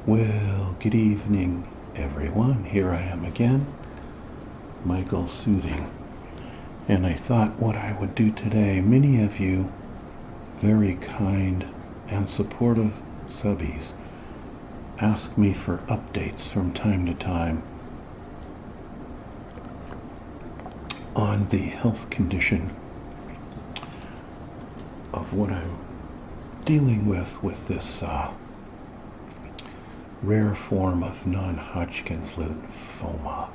Well, good evening, everyone. Here I am again, Michael Soothing. And I thought what I would do today, many of you very kind and supportive subbies ask me for updates from time to time on the health condition of what I'm dealing with this rare form of non-Hodgkin's lymphoma,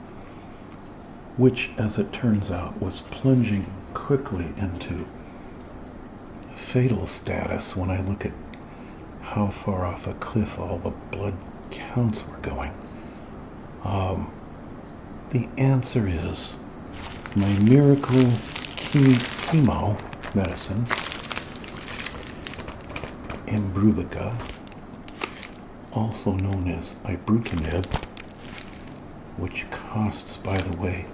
which, as it turns out, was plunging quickly into fatal status when I look at how far off a cliff all the blood counts were going. The answer is my miracle chemo medicine, Imbruvica, also known as ibrutinib, which costs, by the way,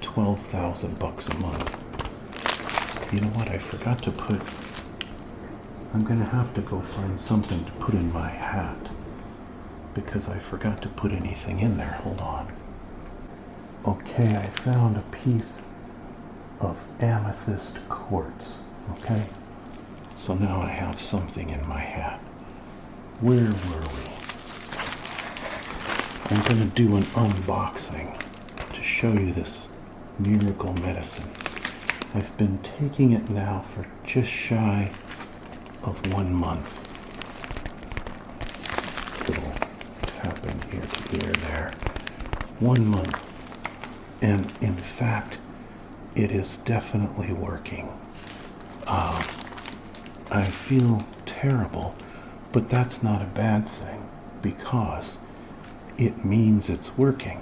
$12,000 a month. You know what? I forgot to put. I'm going to have to go find something to put in my hat because I forgot to put anything in there. Hold on. Okay, I found a piece of amethyst quartz. Okay, so now I have something in my hat. Where were we? I'm going to do an unboxing to show you this miracle medicine. I've been taking it now for just shy of 1 month. Little tapping here to here, there. 1 month. And in fact, it is definitely working. I feel terrible, but that's not a bad thing because it means it's working.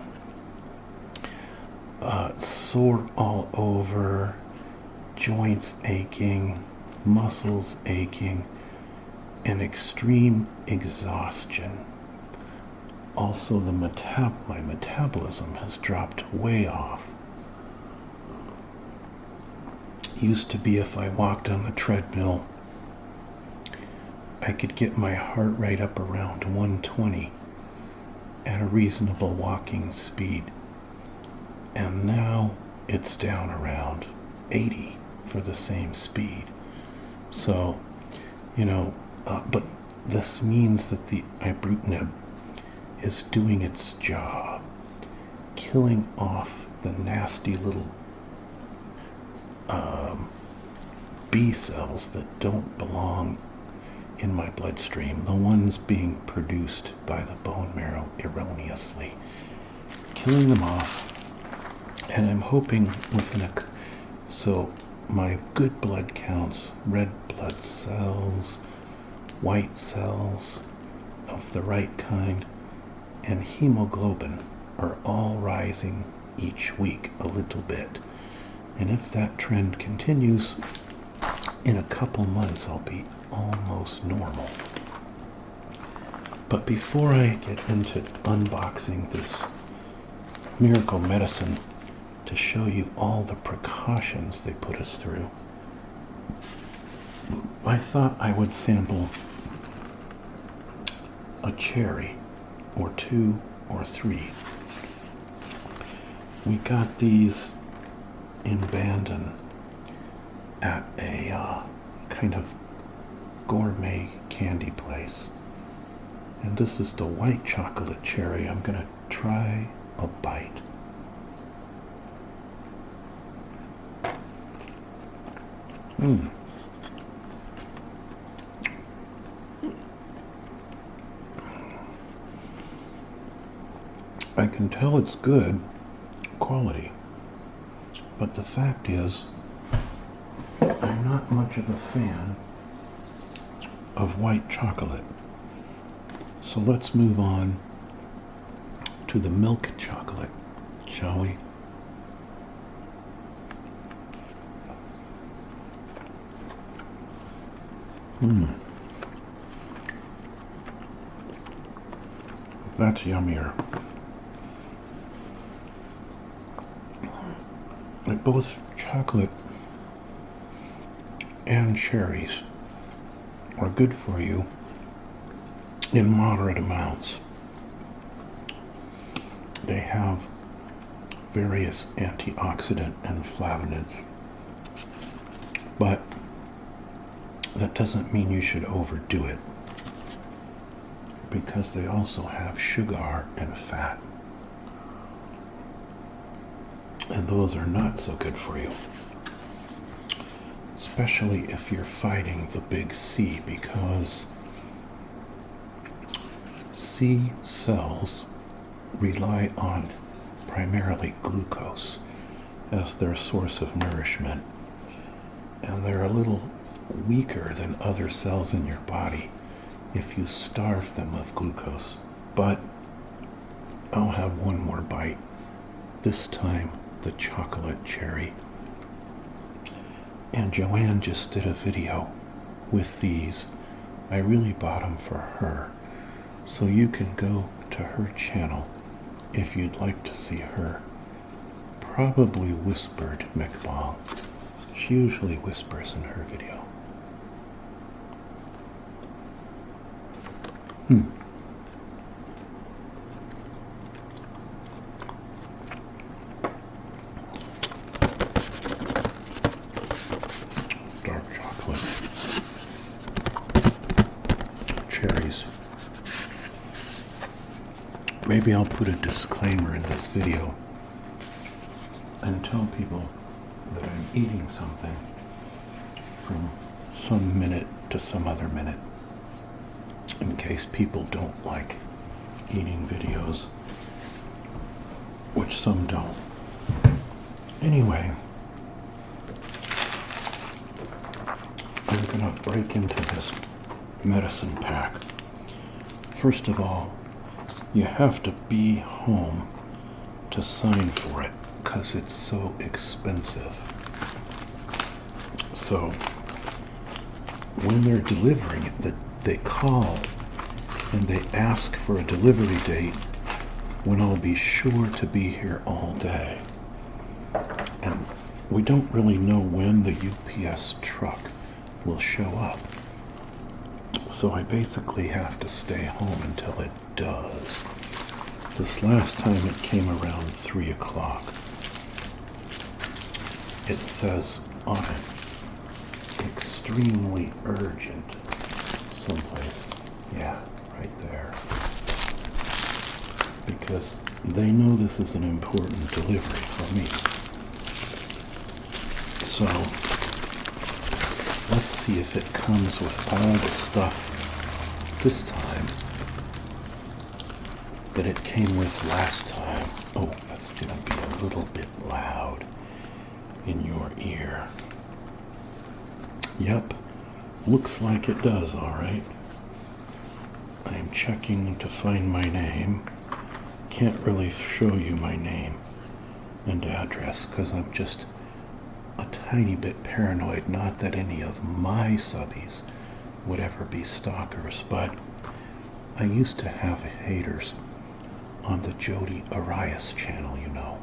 Sore all over, joints aching, muscles aching, and extreme exhaustion. Also, my metabolism has dropped way off. Used to be if I walked on the treadmill, I could get my heart rate up around 120 at a reasonable walking speed. And now it's down around 80 for the same speed. So, but this means that the ibrutinib is doing its job, killing off the nasty little B cells that don't belong in my bloodstream, the ones being produced by the bone marrow erroneously, killing them off. And I'm hoping so my good blood counts, red blood cells, white cells of the right kind, and hemoglobin are all rising each week a little bit. And if that trend continues, in a couple months I'll be almost normal. But before I get into unboxing this miracle medicine to show you all the precautions they put us through, I thought I would sample a cherry or 2 or 3. We got these in Bandon at a kind of gourmet candy place. And this is the white chocolate cherry. I'm going to try a bite. I can tell it's good quality, but the fact is, I'm not much of a fan of white chocolate. So let's move on to the milk chocolate, shall we? That's yummier. Like both chocolate and cherries are good for you in moderate amounts. they have various antioxidant and flavonoids, but that doesn't mean you should overdo it, because they also have sugar and fat, and those are not so good for you, especially if you're fighting the big C, because C cells rely on primarily glucose as their source of nourishment, and they're a little weaker than other cells in your body if you starve them of glucose. But I'll have one more bite, this time the chocolate cherry. And Joanne just did a video with these. I really bought them for her, so you can go to her channel if you'd like to see her probably whispered mukbang. She usually whispers in her video. Dark chocolate. Cherries. Maybe I'll put a disclaimer in this video and tell people that I'm eating something from some minute to some other minute, in case people don't like eating videos, which some don't. Anyway, I'm gonna break into this medicine pack. First of all, you have to be home to sign for it, because it's so expensive. So when they're delivering it, they call and they ask for a delivery date when I'll be sure to be here all day. And we don't really know when the UPS truck will show up. So I basically have to stay home until it does. This last time it came around 3 o'clock. It says on it, extremely urgent, someplace. Yeah, right there. Because they know this is an important delivery for me. So, let's see if it comes with all the stuff this time that it came with last time. Oh, that's gonna be a little bit loud in your ear. Yep, looks like it does, alright. I'm checking to find my name. Can't really show you my name and address because I'm just a tiny bit paranoid. Not that any of my subbies would ever be stalkers, but I used to have haters on the Jodi Arias channel, you know.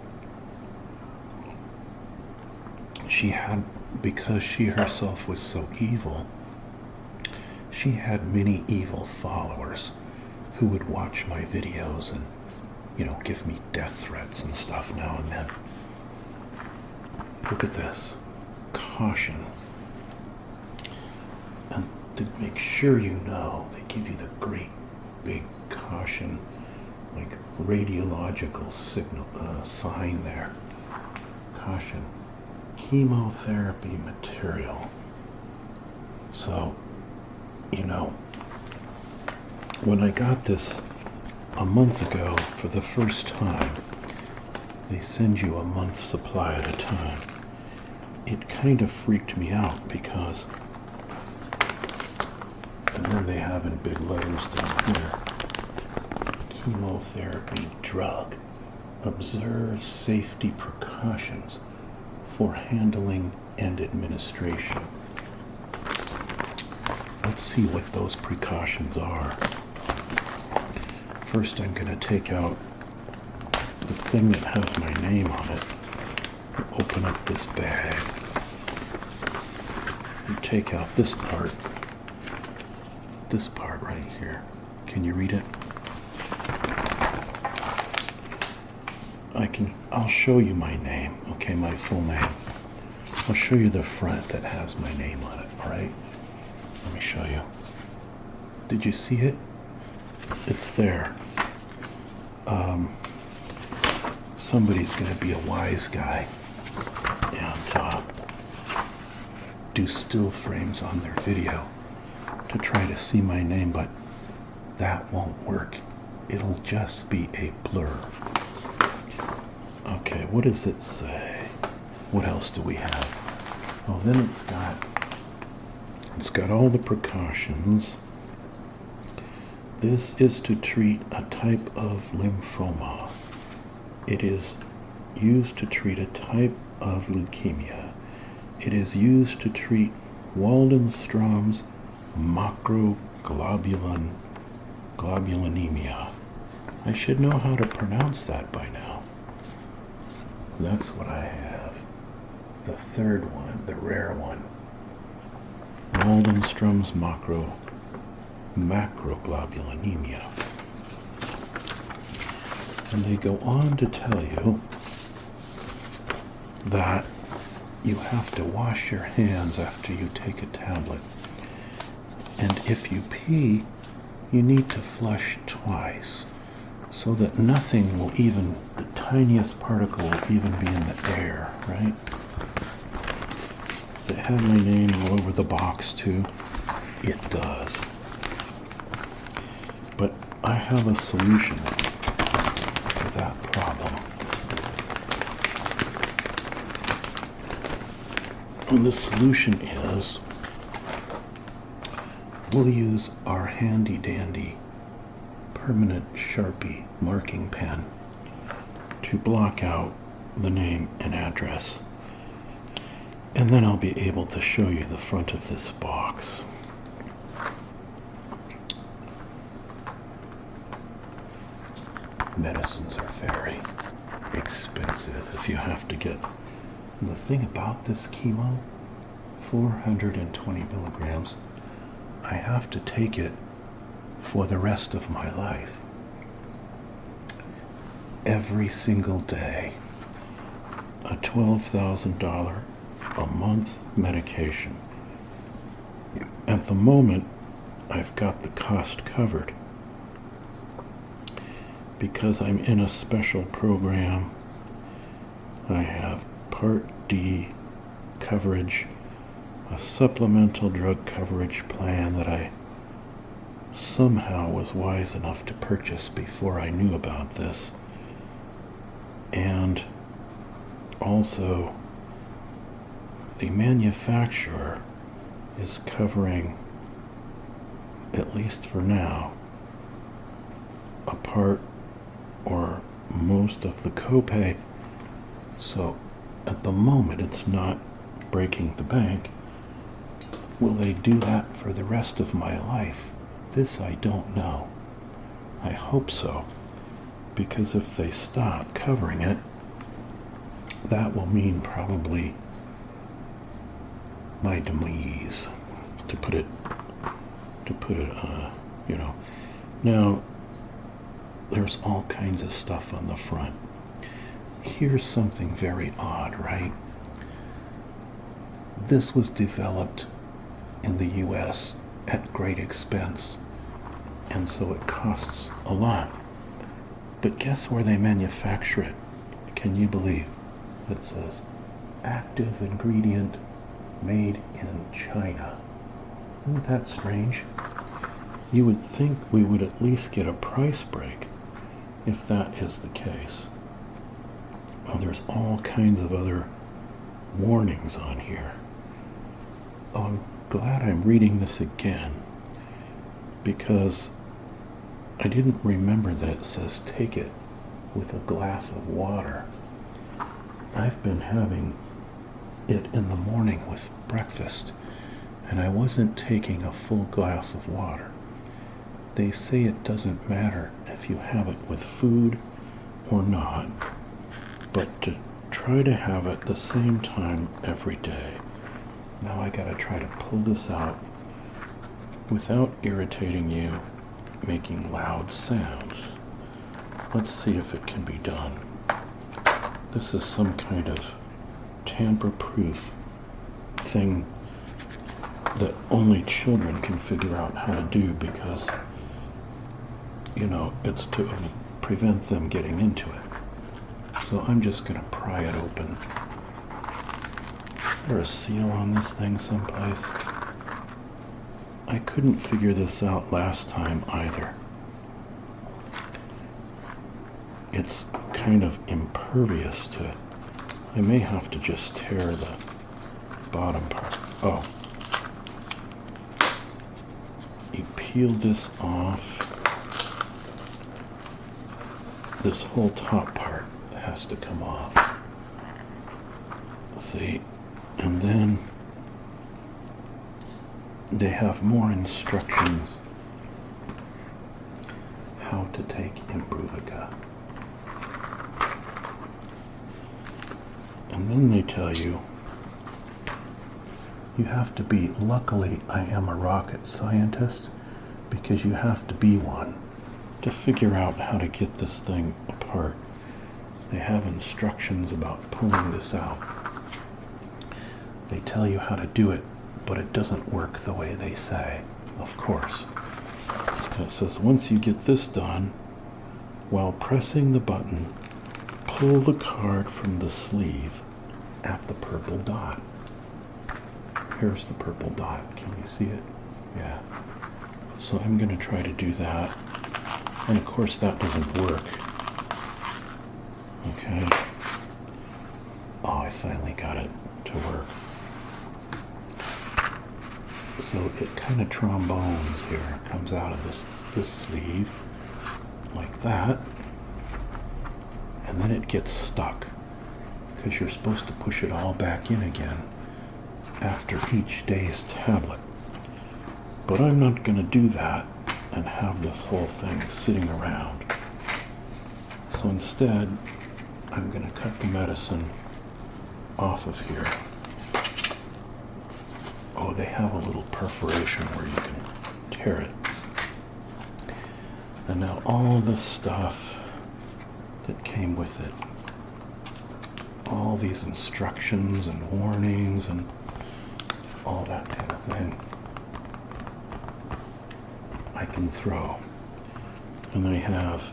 She had, because she herself was so evil, she had many evil followers who would watch my videos and, you know, give me death threats and stuff now and then. Look at this. Caution. And to make sure you know, they give you the great big caution, like radiological signal sign there. Caution. Chemotherapy material. So, you know, when I got this a month ago for the first time, they send you a month's supply at a time. It kind of freaked me out because, and then they have in big letters down here, chemotherapy drug. Observe safety precautions for handling and administration. Let's see what those precautions are. First, I'm going to take out the thing that has my name on it. Open up this bag. And take out this part. This part right here. Can you read it? I'll show you my name, okay, my full name. I'll show you the front that has my name on it, all right? Let me show you. Did you see it? It's there. Somebody's going to be a wise guy and do still frames on their video to try to see my name, but that won't work. It'll just be a blur. Okay, what does it say? What else do we have? Oh, then it's got all the precautions. This is to treat a type of lymphoma. It is used to treat a type of leukemia. It is used to treat Waldenstrom's macroglobulinemia. I should know how to pronounce that by now. That's what I have. The third one, the rare one. Waldenstrom's macroglobulinemia. And they go on to tell you that you have to wash your hands after you take a tablet. And if you pee, you need to flush twice so that nothing will even, the tiniest particle will even be in the air, right? Does it have my name all over the box too? It does. But I have a solution for that problem. And the solution is we'll use our handy dandy permanent Sharpie marking pen to block out the name and address. And then I'll be able to show you the front of this box. Medicines are very expensive if you have to get. And the thing about this chemo, 420 milligrams, I have to take it for the rest of my life. Every single day. A $12,000 a month medication. At the moment, I've got the cost covered because I'm in a special program. I have Part D coverage, a supplemental drug coverage plan that I somehow was wise enough to purchase before I knew about this. And also, the manufacturer is covering, at least for now, a part or most of the copay. So at the moment it's not breaking the bank. Will they do that for the rest of my life? This I don't know. I hope so, because if they stop covering it, that will mean probably my demise, to put it, Now, there's all kinds of stuff on the front. Here's something very odd, right? This was developed in the US at great expense, and so it costs a lot. But guess where they manufacture it? Can you believe? It says active ingredient made in China. Isn't that strange? You would think we would at least get a price break if that is the case. Well, there's all kinds of other warnings on here. Oh, I'm glad I'm reading this again, because I didn't remember that it says take it with a glass of water. I've been having it in the morning with breakfast, and I wasn't taking a full glass of water. They say it doesn't matter if you have it with food or not, but to try to have it the same time every day. Now I gotta try to pull this out without irritating you, making loud sounds. Let's see if it can be done. This is some kind of tamper-proof thing that only children can figure out how to do because, it's to prevent them getting into it. So I'm just going to pry it open. Is there a seal on this thing someplace? I couldn't figure this out last time either. It's kind of impervious to... I may have to just tear the bottom part. Oh. You peel this off. This whole top part has to come off. See? And then they have more instructions how to take Imbruvica. And then they tell you have to be, luckily I am a rocket scientist, because you have to be one to figure out how to get this thing apart. They have instructions about pulling this out. They tell you how to do it, but it doesn't work the way they say, of course. It says once you get this done, while pressing the button, pull the card from the sleeve at the purple dot. Here's the purple dot. Can you see it? Yeah. So I'm going to try to do that. And of course that doesn't work. Okay. Oh, I finally got it to work. So it kind of trombones here. It comes out of this sleeve like that. And then it gets stuck because you're supposed to push it all back in again after each day's tablet. But I'm not going to do that and have this whole thing sitting around. So instead, I'm going to cut the medicine off of here. Oh, they have a little perforation where you can tear it. And now all the stuff that came with it, all these instructions and warnings and all that kind of thing, I can throw. And I have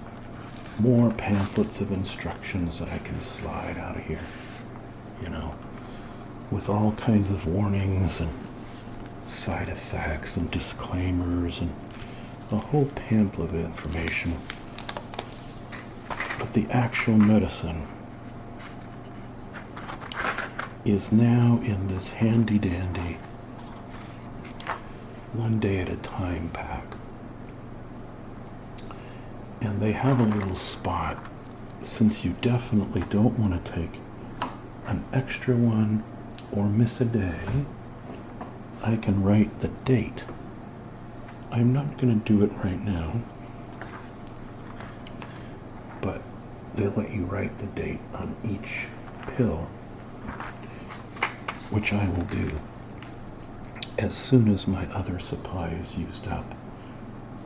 more pamphlets of instructions that I can slide out of here, with all kinds of warnings and side effects and disclaimers and a whole pamphlet of information. But the actual medicine is now in this handy dandy 1 day at a time pack. And they have a little spot, since you definitely don't want to take an extra one or miss a day, I can write the date. I'm not going to do it right now, but they let you write the date on each pill, which I will do as soon as my other supply is used up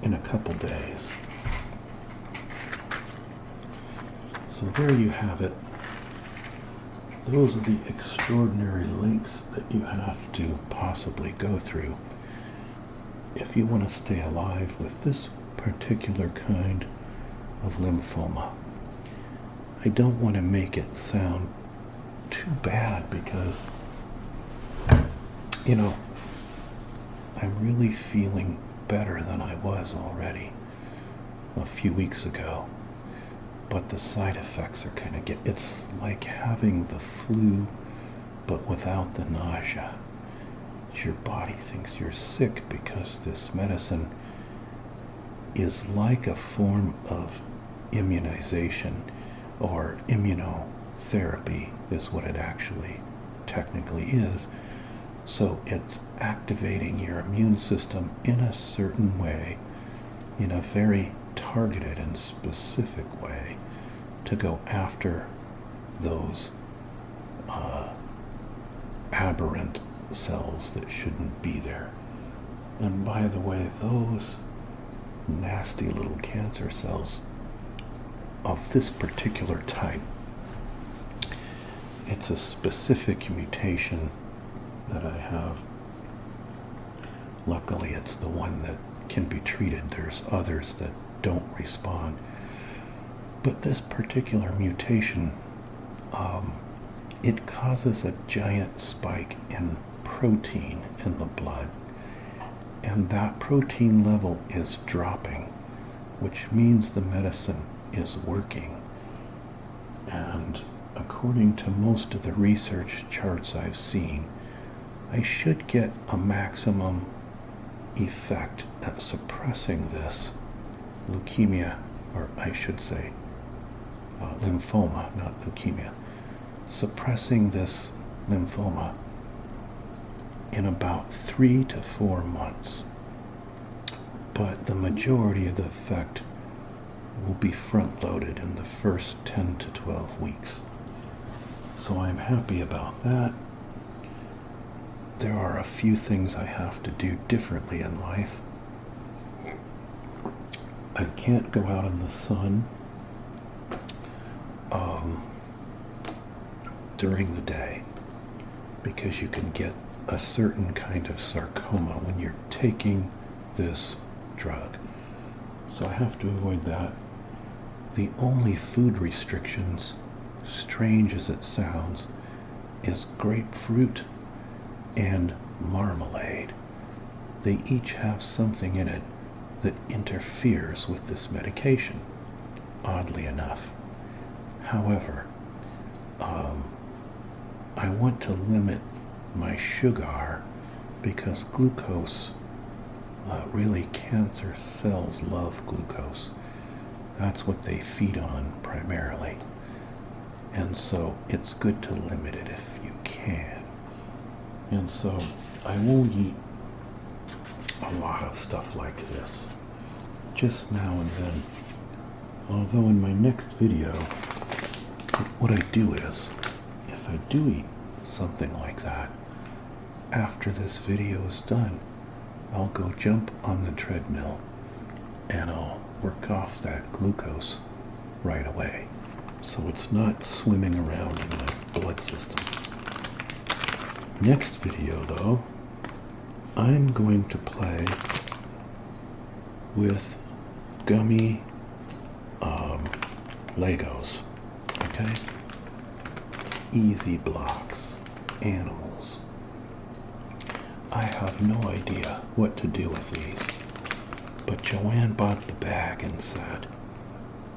in a couple days. So there you have it. Those are the extraordinary links that you have to possibly go through if you want to stay alive with this particular kind of lymphoma. I don't want to make it sound too bad because, I'm really feeling better than I was already a few weeks ago. But the side effects are it's like having the flu, but without the nausea. Your body thinks you're sick because this medicine is like a form of immunization, or immunotherapy is what it actually technically is. So it's activating your immune system in a certain way, in a very targeted and specific way, to go after those aberrant cells that shouldn't be there. And by the way, those nasty little cancer cells of this particular type it's a specific mutation that I have. Luckily, it's the one that can be treated. There's others that don't respond. But this particular mutation, it causes a giant spike in protein in the blood. And that protein level is dropping, which means the medicine is working. And according to most of the research charts I've seen, I should get a maximum effect at suppressing this leukemia, or I should say lymphoma, not leukemia, suppressing this lymphoma in about 3 to 4 months. But the majority of the effect will be front-loaded in the first 10 to 12 weeks. So I'm happy about that. There are a few things I have to do differently in life. I can't go out in the sun during the day because you can get a certain kind of sarcoma when you're taking this drug. So I have to avoid that. The only food restrictions, strange as it sounds, is grapefruit and marmalade. They each have something in it that interferes with this medication, oddly enough. However, I want to limit my sugar because glucose, really cancer cells love glucose. That's what they feed on primarily. And so it's good to limit it if you can. And so I won't eat a lot of stuff like this, just now and then. Although in my next video, what I do is, if I do eat something like that, after this video is done, I'll go jump on the treadmill and I'll work off that glucose right away. So it's not swimming around in my blood system. Next video though, I'm going to play with gummy Legos, okay? Easy blocks, animals. I have no idea what to do with these, but Joanne bought the bag and said,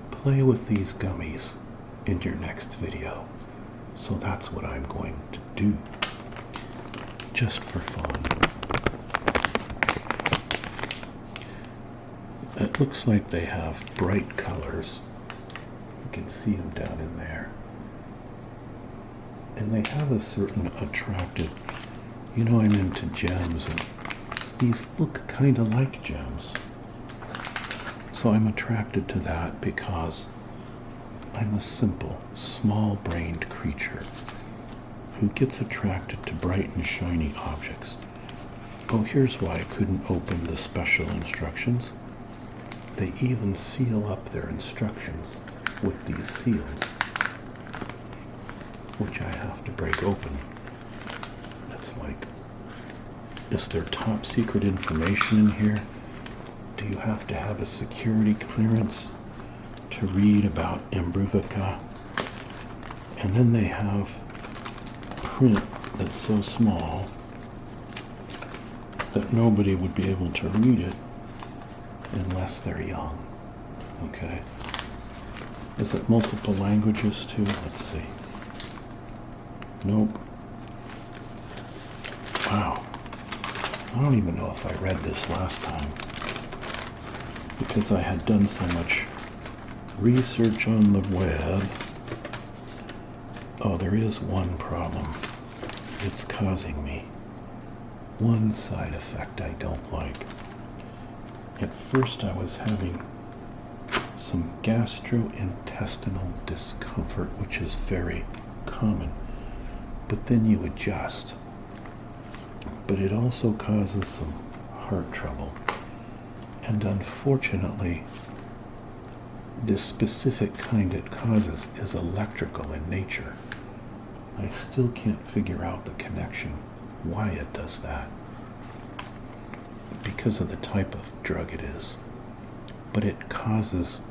play with these gummies in your next video. So that's what I'm going to do, just for fun. It looks like they have bright colors. You can see them down in there. And they have a certain attractive, you know, I'm into gems, and these look kind of like gems. So I'm attracted to that because I'm a simple, small-brained creature who gets attracted to bright and shiny objects. Oh, here's why I couldn't open the special instructions. They even seal up their instructions with these seals, which I have to break open. That's like, is there top secret information in here? Do you have to have a security clearance to read about Imbruvica? And then they have print that's so small that nobody would be able to read it unless they're young. Okay. Is it multiple languages too? Let's see. Nope. Wow. I don't even know if I read this last time because I had done so much research on the web. Oh, there is one problem. It's causing me one side effect I don't like. At first I was having some gastrointestinal discomfort, which is very common, but then you adjust. But it also causes some heart trouble. And unfortunately, this specific kind it causes is electrical in nature. I still can't figure out the connection, why it does that, because of the type of drug it is. But it causes,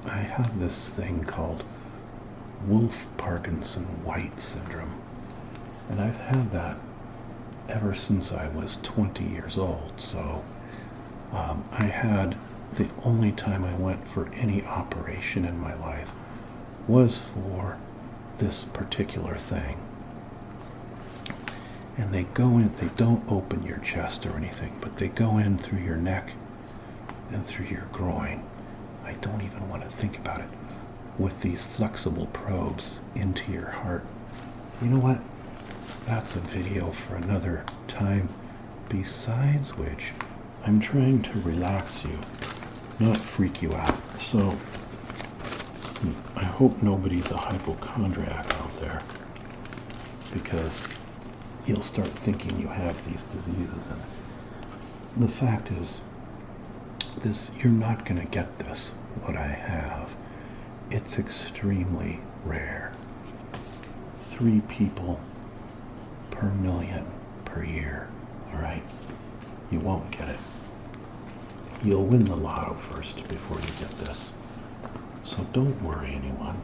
I have this thing called Wolff-Parkinson-White syndrome, and I've had that ever since I was 20 years old. So I had, the only time I went for any operation in my life was for this particular thing. And they go in, they don't open your chest or anything, but they go in through your neck and through your groin. I don't even want to think about it. With these flexible probes into your heart. You know what? That's a video for another time. Besides which, I'm trying to relax you, not freak you out. So, I hope nobody's a hypochondriac out there, because you'll start thinking you have these diseases. And the fact is, you're not going to get this, what I have. It's extremely rare. 3 people per million per year, all right? You won't get it. You'll win the lotto first before you get this. So don't worry, anyone.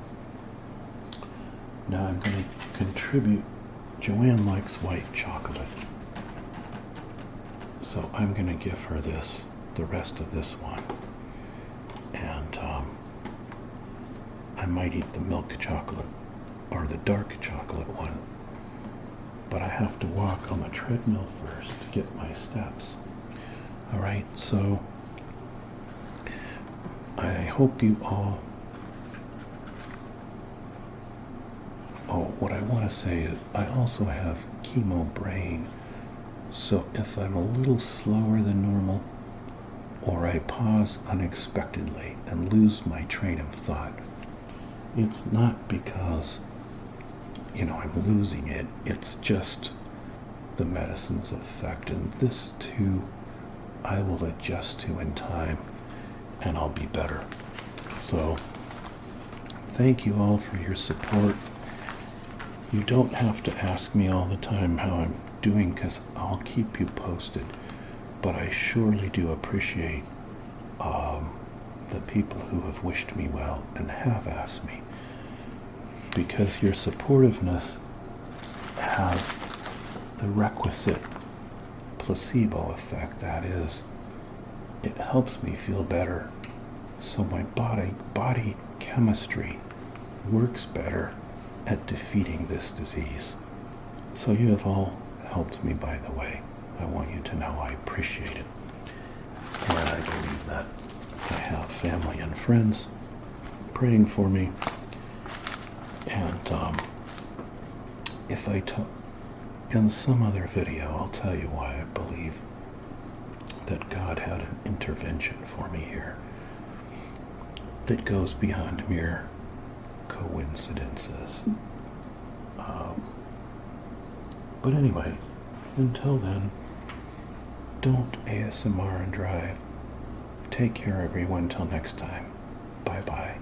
Now I'm going to contribute. Joanne likes white chocolate. So I'm going to give her this, the rest of this one. And I might eat the milk chocolate or the dark chocolate one. But I have to walk on the treadmill first to get my steps. All right, so I hope you all... Oh, what I want to say is I also have chemo brain. So if I'm a little slower than normal, or I pause unexpectedly and lose my train of thought, it's not because, I'm losing it. It's just the medicine's effect. And this too, I will adjust to in time, and I'll be better. So, thank you all for your support. You don't have to ask me all the time how I'm doing, because I'll keep you posted. But I surely do appreciate the people who have wished me well and have asked me, because your supportiveness has the requisite placebo effect. That is, it helps me feel better, so my body chemistry works better at defeating this disease. So you have all helped me, by the way. I want you to know I appreciate it. And I believe that I have family and friends praying for me. And if I talk in some other video, I'll tell you why I believe that God had an intervention for me here that goes beyond mere coincidences. But anyway, until then, don't ASMR and drive. Take care, everyone. Till next time. Bye-bye.